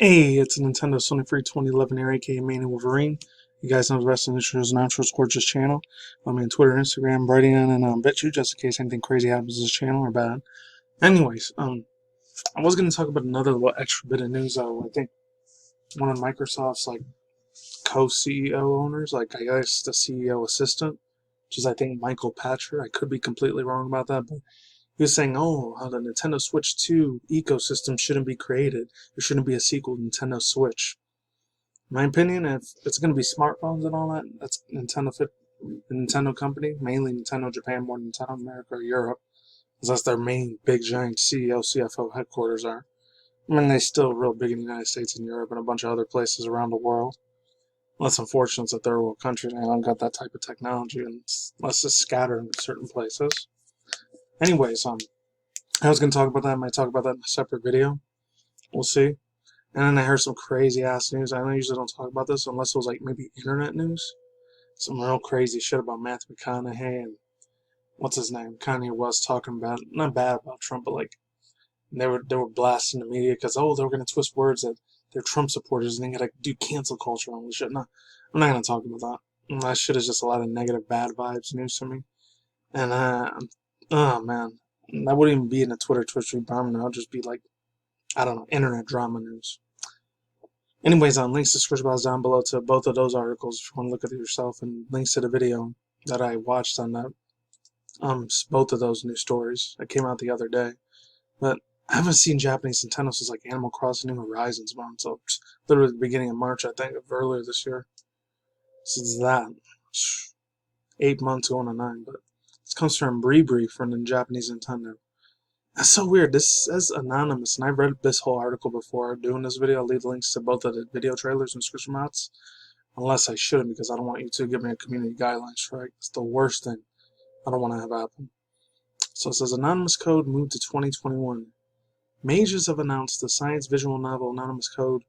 Hey, it's Nintendo Sony Free 2011 here, aka MannyTendoWolverine. You guys know the wrestling intros and outros towards this channel. I'm on Twitter, Instagram, writing and BitChute, just in case anything crazy happens to this channel or bad. Anyways, I was going to talk about another little extra bit of news. I think one of Microsoft's co-CEO owners, I guess the CEO assistant, which is I think Michael Patcher. I could be completely wrong about that, but he was saying, oh, how the Nintendo Switch 2 ecosystem shouldn't be created. There shouldn't be a sequel to Nintendo Switch. In my opinion, if it's going to be smartphones and all that, that's the Nintendo company, mainly Nintendo Japan, more than Nintendo America or Europe, because that's their main big giant CEO, CFO headquarters are. I mean, they're still real big in the United States and Europe and a bunch of other places around the world. Well, it's unfortunate that third world countries don't got that type of technology, and unless it's scattered in certain places. Anyways, I was going to talk about that. I might talk about that in a separate video. We'll see. And then I heard some crazy ass news. I usually don't talk about this unless it was maybe internet news. Some real crazy shit about Matthew McConaughey and what's his name, Kanye West, talking about not bad about Trump, but they were blasting the media because they were gonna twist words that they're Trump supporters and they gotta do cancel culture on this shit. No, I'm not gonna talk about that. That shit is just a lot of negative, bad vibes news to me. And oh man, that wouldn't even be in a Twitter Twitch bomb. I'll just be I don't know, internet drama news. Anyways, links to description box down below to both of those articles if you want to look at it yourself, and links to the video that I watched on that both of those new stories that came out the other day. But I haven't seen Japanese Nintendo since Animal Crossing New Horizons month, so literally the beginning of March, I think, of earlier this year. Since that, 8 months going on 9, but this comes from Bree from the Japanese Nintendo. That's so weird. This says anonymous, and I've read this whole article before doing this video. I'll leave links to both of the video trailers and description box, unless I shouldn't, because I don't want you to give me a community guideline strike. It's the worst thing I don't want to have happen. So it says anonymous code moved to 2021. Mages have announced the science visual novel Anonymous Code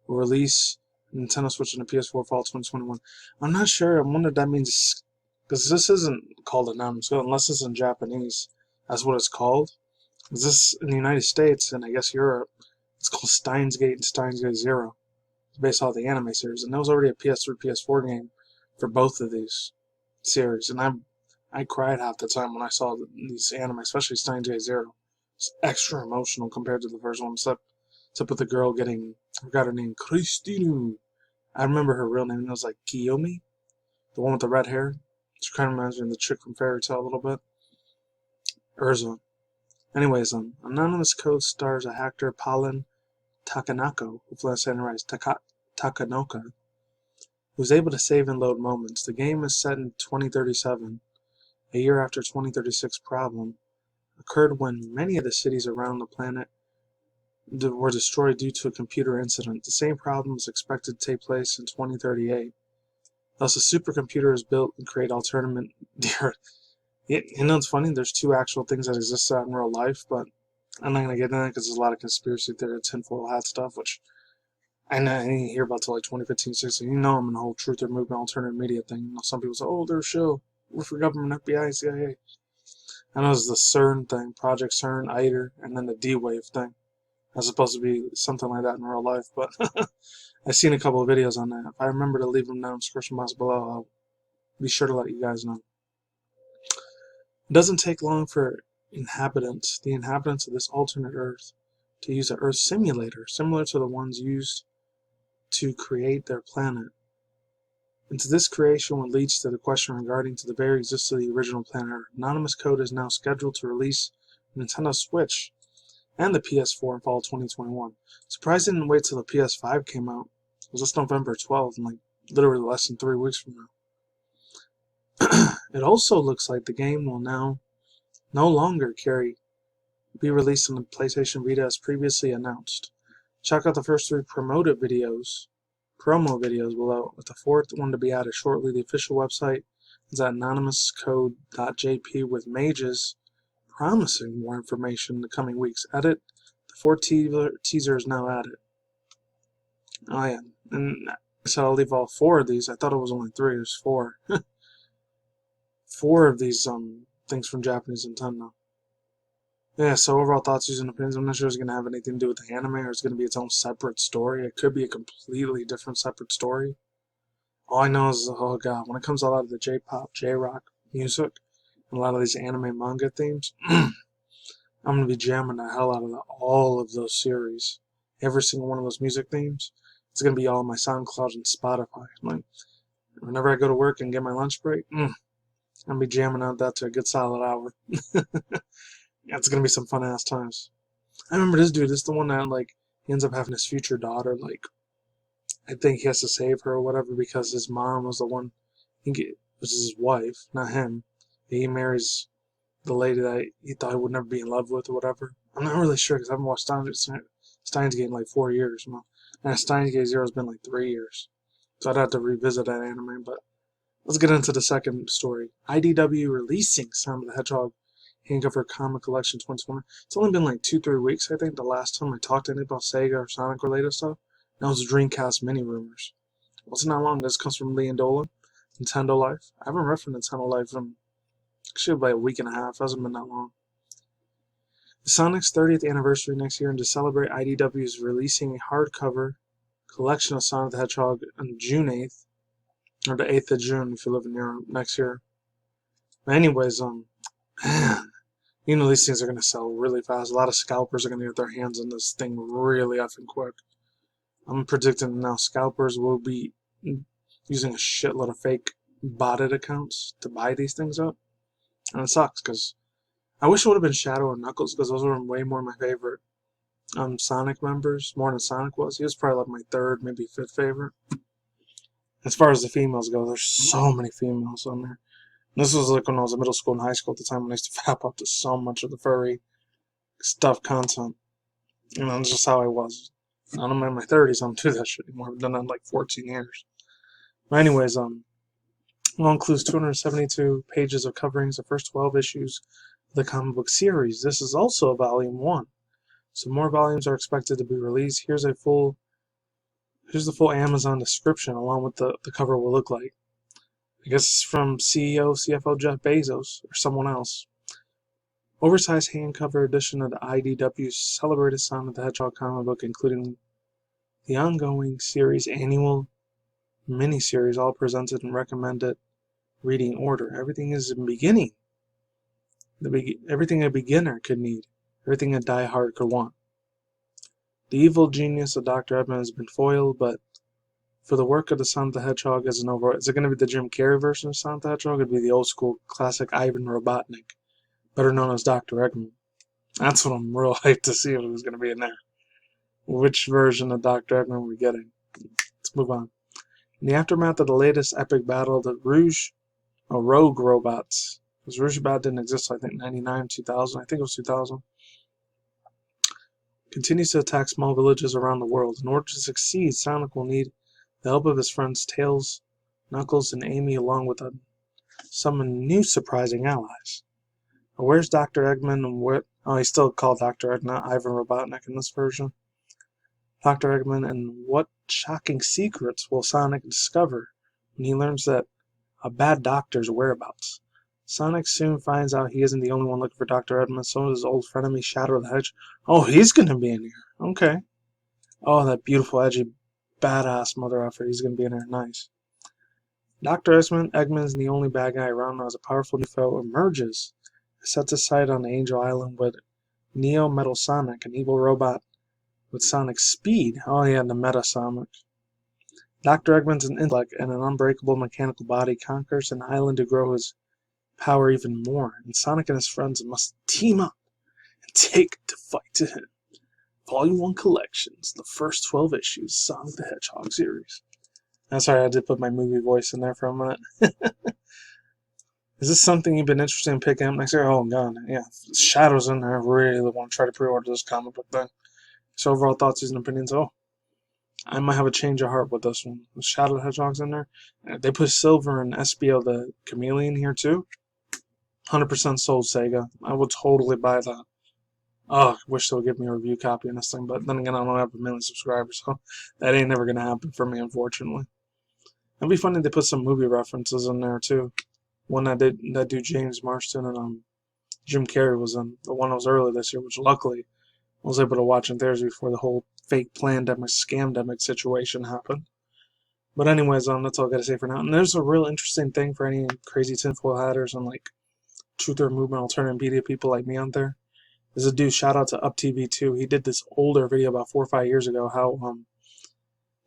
will release Nintendo Switch and the PS4 fall 2021. I'm not sure. I wonder if that means, because this isn't called Anonymous Code unless it's in Japanese. That's what it's called. This in the United States and I guess Europe, it's called Steinsgate and Steinsgate Zero. It's based off the anime series, and there was already a PS3, PS4 game for both of these series. And I cried half the time when I saw these anime, especially Steinsgate Zero. It's extra emotional compared to the first one, except with the girl getting, I forgot her name, Christine. I remember her real name. It was Kiyomi, the one with the red hair. She kind of reminds me of the chick from Fairy Tail a little bit. Urza. Anyways, Anonymous Code stars a hacker, Palin Takanako, hopefully I'm saying it right, Takanoka, who's able to save and load moments. The game is set in 2037, a year after 2036 problem occurred when many of the cities around the planet were destroyed due to a computer incident. The same problem is expected to take place in 2038. Thus, a supercomputer is built and create alternate. It's funny, there's two actual things that exist out in real life, but I'm not going to get into that because there's a lot of conspiracy theory, tinfoil hat stuff, which I didn't hear about till 2015, 16. I'm in the whole truth or movement, alternative media thing. Some people say, oh, they're a show. We're for government, FBI, CIA. I know it's the CERN thing, Project CERN, ITER, and then the D-Wave thing. That's supposed to be something like that in real life, but I've seen a couple of videos on that. If I remember to leave them down in the description box below, I'll be sure to let you guys know. It doesn't take long for the inhabitants of this alternate Earth, to use an Earth simulator similar to the ones used to create their planet. And to this creation what leads to the question regarding to the very existence of the original planet Earth. Anonymous Code is now scheduled to release Nintendo Switch and the PS4 in fall 2021. Surprised didn't wait till the PS5 came out. It was this November 12th, and literally less than 3 weeks from now. It also looks like the game will now no longer be released on the PlayStation Vita as previously announced. Check out the first 3 promo videos below, with the 4th one to be added shortly. The official website is at anonymouscode.jp with Mages promising more information in the coming weeks. Edit, the 4th teaser is now added. Oh yeah, and so I'll leave all 4 of these. I thought it was only 3, there's 4. 4 of these things from Japanese Nintendo. Yeah, so overall thoughts, views, and opinions. I'm not sure it's going to have anything to do with the anime or it's going to be its own separate story. It could be a completely different separate story. All I know is, oh god, when it comes to a lot of the J-pop, J-rock music, and a lot of these anime manga themes, I'm going to be jamming the hell out of all of those series. Every single one of those music themes. It's going to be all on my SoundCloud and Spotify. Like, whenever I go to work and get my lunch break, I'm going to be jamming out that to a good solid hour. Yeah, it's going to be some fun-ass times. I remember this dude, this is the one that, like, he ends up having his future daughter, like, I think he has to save her or whatever because his mom was the one, I think it was his wife, not him. He marries the lady that he thought he would never be in love with or whatever. I'm not really sure because I haven't watched Steinsgate in like 4 years. And Steinsgate Zero has been like 3 years. So I'd have to revisit that anime, but let's get into the second story. IDW releasing Sonic the Hedgehog Handcover Comic Collection 2020. It's only been like 2-3 weeks, I think, the last time I talked to anybody about Sega or Sonic related stuff. That was Dreamcast mini rumors. It wasn't that long. This comes from Lee and Dolan, Nintendo Life. I haven't read from Nintendo Life in actually like a week and a half. It hasn't been that long. Sonic's 30th anniversary next year, and to celebrate, IDW is releasing a hardcover collection of Sonic the Hedgehog on June 8th, or the 8th of June if you live in Europe next year. But anyways, man, you know these things are going to sell really fast. A lot of scalpers are going to get their hands on this thing really effing quick. I'm predicting now scalpers will be using a shitload of fake botted accounts to buy these things up. And it sucks because I wish it would have been Shadow and Knuckles because those were way more my favorite Sonic members, more than Sonic was. He was probably like my third, maybe fifth favorite. As far as the females go, there's so many females on there. And this was like when I was in middle school and high school at the time when I used to fap up to so much of the furry stuff content. You know, that's just how I was. I'm in my 30s, I don't do that shit anymore. I've done that in like 14 years. But anyways, well, includes 272 pages of coverings, the first 12 issues of the comic book series. This is also volume 1. So more volumes are expected to be released. Here's the full Amazon description along with the cover will look like. I guess it's from CFO Jeff Bezos or someone else. Oversized hand cover edition of the IDW's celebrated Sonic the Hedgehog comic book, including the ongoing series annual miniseries, all presented in recommended reading order. Everything is in beginning. Everything a beginner could need. Everything a diehard could want. The evil genius of Dr. Edmund has been foiled, but for the work of the Sonic the Hedgehog as an overall, is it going to be the Jim Carrey version of Sonic the Hedgehog? It'd be the old school classic Ivan Robotnik, better known as Dr. Eggman. That's what I'm real hyped to see if it was going to be in there. Which version of Dr. Eggman are we getting? Let's move on. In the aftermath of the latest epic battle, the Rogue robots, because Rouge Bot didn't exist, I think, 99, 2000, I think it was 2000, continues to attack small villages around the world. In order to succeed, Sonic will need the help of his friends Tails, Knuckles, and Amy, along with some new surprising allies. But where's Dr. Eggman and what? Oh, he's still called Dr. Eggman, not Ivan Robotnik in this version. Dr. Eggman, and what shocking secrets will Sonic discover when he learns that a bad doctor's whereabouts? Sonic soon finds out he isn't the only one looking for Dr. Eggman, so is his old frenemy Shadow the Hedge. Oh, he's gonna be in here. Okay. Oh, that beautiful, edgy, badass mother effer. He's gonna be in here. Nice. Dr. Eggman's the only bad guy around now as a powerful new foe emerges. It sets his sight on the Angel Island with Neo Metal Sonic, an evil robot with Sonic's speed. Oh, yeah, the Meta Sonic. Dr. Eggman's an intellect and an unbreakable mechanical body conquers an island to grow his power even more, and Sonic and his friends must team up and take to fight to him. Volume 1 Collections, the first 12 issues, Sonic the Hedgehog series. I'm sorry, I did put my movie voice in there for a minute. Is this something you've been interested in picking up next year? Oh, God, yeah. Shadow's in there. I really want to try to pre-order this comic book thing. So overall thoughts, and opinions. Oh, I might have a change of heart with this one. The Shadow the Hedgehog's in there. They put Silver and SBO the Chameleon here, too. 100% sold Sega. I would totally buy that. Oh, I wish they would give me a review copy on this thing, but then again, I don't have 1 million subscribers, so that ain't never going to happen for me, unfortunately. It'd be funny if they put some movie references in there, too. One that dude James Marston and Jim Carrey was the one that was early this year, which luckily I was able to watch in theaters before the whole fake pandemic, scamdemic situation happened. But anyways, that's all I gotta say for now. And there's a real interesting thing for any crazy tinfoil hatters and like truth or movement alternative media people like me out there. There's a dude, shout out to UpTV2. He did this older video about 4 or 5 years ago how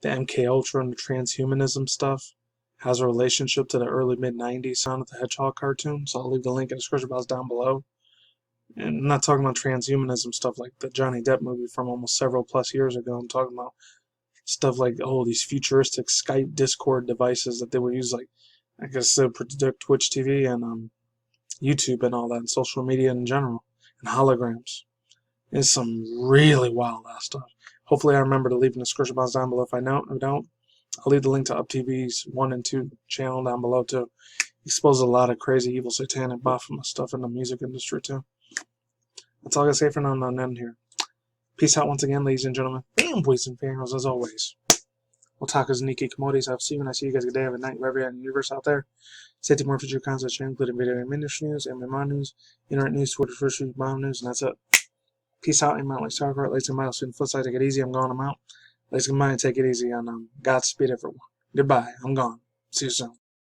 the MK Ultra and the transhumanism stuff has a relationship to the early mid-90s Sonic the Hedgehog cartoon. So I'll leave the link in the description box down below. And I'm not talking about transhumanism stuff like the Johnny Depp movie from almost several plus years ago. I'm talking about stuff like, oh, these futuristic Skype Discord devices that they would use, like, I guess to predict Twitch TV and YouTube and all that, and social media in general, and holograms. It's some really wild ass stuff. Hopefully I remember to leave in the description box down below. If I don't, I'll leave the link to UpTV's 1 and 2 channel down below too. Exposes a lot of crazy, evil, satanic, Baphomet stuff in the music industry too. That's all I gotta say for now. I'm not ending here. Peace out once again, ladies and gentlemen. Bam, boys and females, as always. Otakus, Nikki, Commodities. I'll see you when I see you guys. Good day, have a night, wherever you're in the universe out there. Stay tuned for more future content, including video and industry news, MMA news, internet news, Twitter, first news, bomb news, and that's it. Peace out, and like Star Wars, ladies and gentlemen. On the flip side, take it easy. I'm gone. I'm out. Ladies and gentlemen, take it easy, and Godspeed, everyone. Goodbye. I'm gone. See you soon.